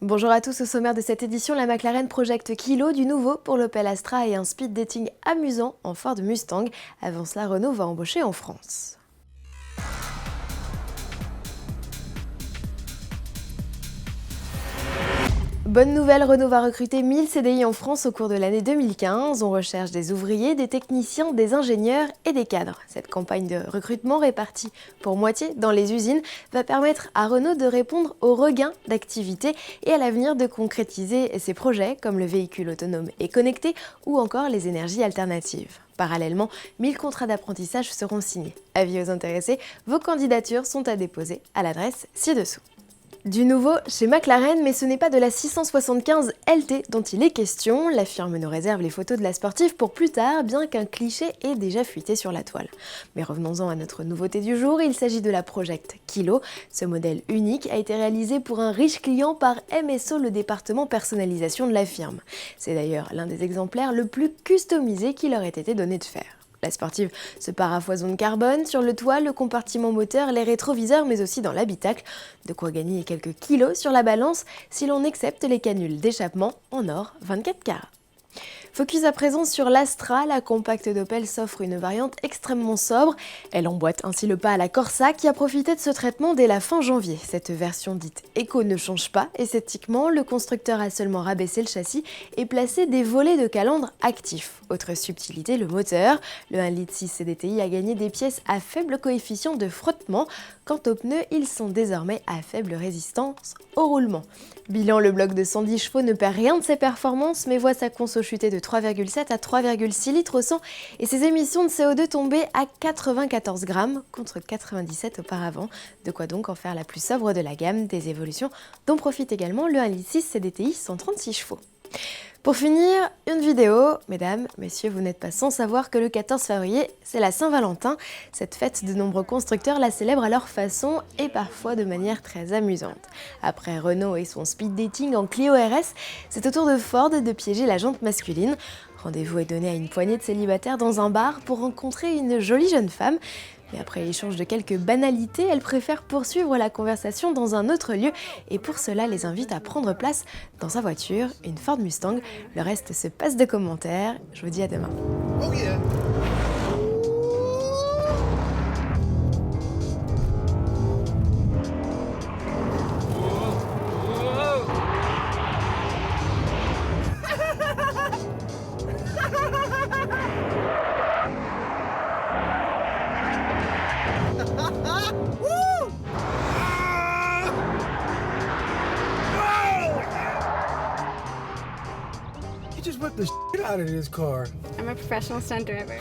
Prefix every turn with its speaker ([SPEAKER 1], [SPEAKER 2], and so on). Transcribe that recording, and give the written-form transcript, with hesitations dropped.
[SPEAKER 1] Bonjour à tous, au sommaire de cette édition, la McLaren projecte Kilo, du nouveau pour l'Opel Astra et un speed dating amusant en Ford Mustang. Avant cela, Renault va embaucher en France. Bonne nouvelle, Renault va recruter 1000 CDI en France au cours de l'année 2015. On recherche des ouvriers, des techniciens, des ingénieurs et des cadres. Cette campagne de recrutement répartie pour moitié dans les usines va permettre à Renault de répondre au regain d'activité et à l'avenir de concrétiser ses projets comme le véhicule autonome et connecté ou encore les énergies alternatives. Parallèlement, 1000 contrats d'apprentissage seront signés. Avis aux intéressés, vos candidatures sont à déposer à l'adresse ci-dessous. Du nouveau chez McLaren, mais ce n'est pas de la 675 LT dont il est question. La firme nous réserve les photos de la sportive pour plus tard, bien qu'un cliché ait déjà fuité sur la toile. Mais revenons-en à notre nouveauté du jour, il s'agit de la Project Kilo. Ce modèle unique a été réalisé pour un riche client par MSO, le département personnalisation de la firme. C'est d'ailleurs l'un des exemplaires le plus customisé qu'il aurait été donné de faire. La sportive se pare à foison de carbone sur le toit, le compartiment moteur, les rétroviseurs, mais aussi dans l'habitacle. De quoi gagner quelques kilos sur la balance si l'on accepte les canules d'échappement en or 24 carats. Focus à présent sur l'Astra, la compacte d'Opel s'offre une variante extrêmement sobre. Elle emboîte ainsi le pas à la Corsa qui a profité de ce traitement dès la fin janvier. Cette version dite Eco ne change pas esthétiquement, le constructeur a seulement rabaissé le châssis et placé des volets de calandre actifs. Autre subtilité, le moteur. Le 1,6 litre CDTI a gagné des pièces à faible coefficient de frottement. Quant aux pneus, ils sont désormais à faible résistance au roulement. Bilan, le bloc de 110 chevaux ne perd rien de ses performances, mais voit sa conso chuter de 3,7 à 3,6 litres au 100 et ses émissions de CO2 tomber à 94 grammes contre 97 auparavant. De quoi donc en faire la plus sobre de la gamme, des évolutions dont profite également le 1,6 litre CDTI 136 chevaux. Pour finir, une vidéo. Mesdames, messieurs, vous n'êtes pas sans savoir que le 14 février, c'est la Saint-Valentin. Cette fête, de nombreux constructeurs la célèbrent à leur façon et parfois de manière très amusante. Après Renault et son speed dating en Clio RS, c'est au tour de Ford de piéger la jante masculine. Rendez-vous est donné à une poignée de célibataires dans un bar pour rencontrer une jolie jeune femme. Mais après l'échange de quelques banalités, elle préfère poursuivre la conversation dans un autre lieu et pour cela les invite à prendre place dans sa voiture, une Ford Mustang. Le reste se passe de commentaires. Je vous dis à demain. Oh yeah.
[SPEAKER 2] You just whipped the shit out of this car.
[SPEAKER 3] I'm a professional stunt driver.